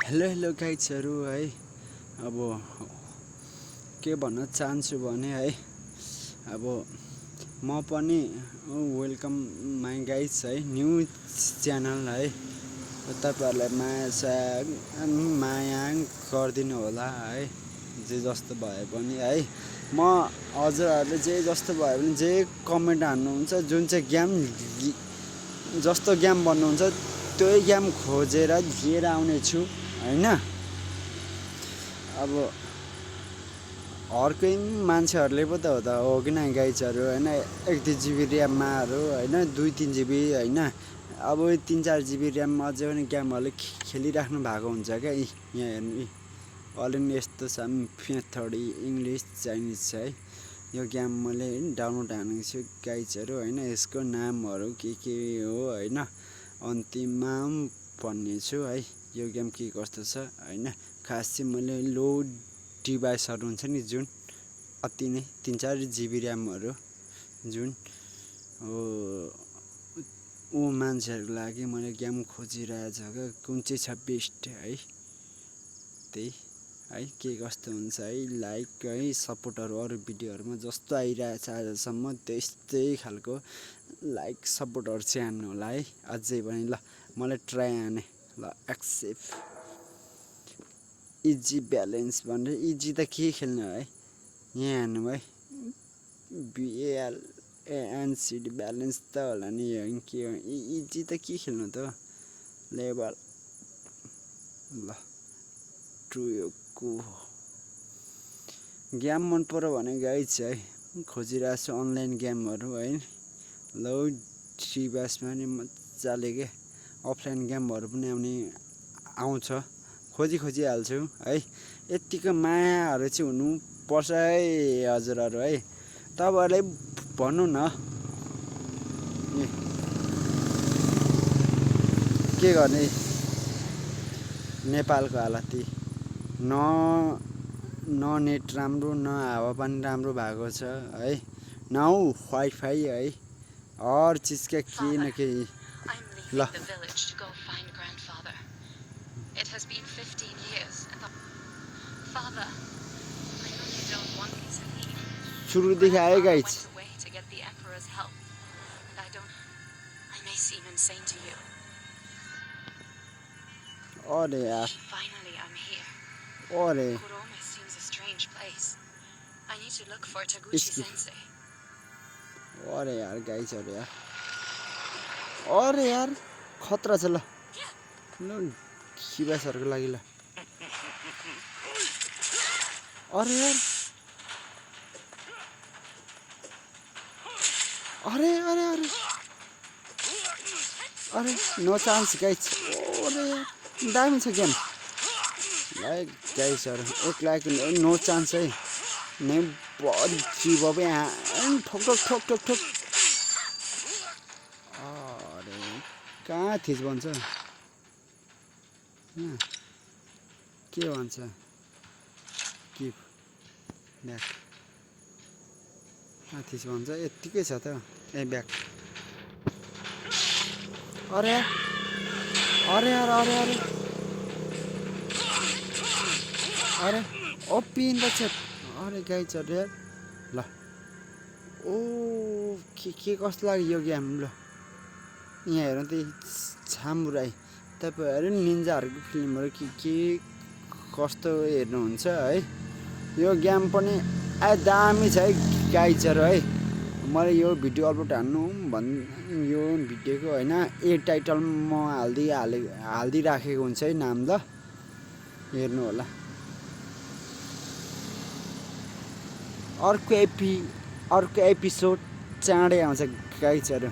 Hello गाइजहरू है। अब के भन्न चाहन्छु भने है, अब म पनि वेलकम माई गाइज है, न्यू च्यानल है। तपाईँहरूलाई माया गरिदिनु होला है, जे जस्तो भए पनि है। म हजुरहरूले जे जस्तो भयो भने जे कमेन्ट हान्नुहुन्छ, जुन चाहिँ गेम जस्तो गेम भन्नुहुन्छ त्यही गेम खोजेर लिएर आउनेछु हैन। अब अर्कै मान्छेहरूले पो त हो कि न गाइजहरू हैन। 1-2 GB ऱ्याममाहरू हैन, 2-3 GB हैन, अब 3-4 GB ऱ्याम अझै पनि गेमहरूले खेलिराख्नु भएको हुन्छ क्या। यहाँ हेर्नु अलरेडी यस्तो छ, मेथड इङ्ग्लिस चाइनिज छ है। यो गेम मैले डाउनलोड हानेको छु गाइजहरू हैन। यसको नामहरू के हो हैन, अन्तिममा भन्ने छु है। यो गेम के कस्तो छ हैन। खास चाहिँ मैले लो डिभाइसहरू हुन्छ नि, जुन अति नै 3-4 GB ऱ्यामहरू, जुन ऊ मान्छेहरूको लागि मैले गेम खोजिरहेको छ क्या, कुन चाहिँ छ बेस्ट है। त्यही है, के कस्तो हुन्छ है, लाइक है, सपोर्टहरू अरू भिडियोहरूमा जस्तो आइरहेछ आजसम्म त्यस्तै खालको लाइक सपोर्टहरू चाहिँ हान्नु होला है। अझै पनि ल मलाई ट्राई हाने ल, एक्सेप्ट इजी ब्यालेन्स भनेर। इजी त के खेल्नु है, यहाँ हान्नु है, BALANCED ब्यालेन्स त होला नि। यो के हो, इजी त के खेल्नु त, लेभल ल टुको गेम मन पऱ्यो भने गाइज है खोजिरहेको छु अनलाइन गेमहरू है। लो डिभाइसमा नि मजाले के अफलाइन गेमहरू पनि आउँछ, खोजिहाल्छु है। यत्तिको मायाहरू चाहिँ हुनुपर्छ है हजुरहरू है। तपाईँहरूले भन्नु न के गर्ने नेपालको हालत। न नेट राम्रो, न हावापानी राम्रो भएको छ है, न वाइफाई है, हर चिजका केही न केही ल। सुरुदेखि आयो गाइज। अरे यार, अरे अरे यार गाइजहरू यार, अरे यार खतरा छ ल शिवासहरूको लागि ल। अरे यार, अरे अरे अरे अरे नो चान्स गाइज। अरे यार दामी छ गेम लाइक गाइजहरू, एक लाइक नो चान्स है। नै जीव ठोक ठोक ठोक ठोक ठोक। अरे कहाँ थिच भन्छ, के भन्छ कि ब्याक कहाँ थिच भन्छ, यत्तिकै छ त ए ब्याक। अरे अरे यार, अरे अरे अरे ओपी इन द चेट। अरे गाइजहरू यार ल, ओ के कस्तो लाग्यो यो गेम ल। यहाँ हेर्नु त सामुराई, तपाईँहरू निन्जाहरूको फिल्महरू के कस्तो हेर्नुहुन्छ है। यो गेम पनि दामी छ है गाइजहरू है। मैले यो भिडियो अपलोड हान्नु यो भिडियोको होइन ए टाइटल म हालिदिइराखेको हुन्छ है नाम ल, हेर्नु होला। अर्को एपिसोड चाँडै आउँछ गाइजहरू।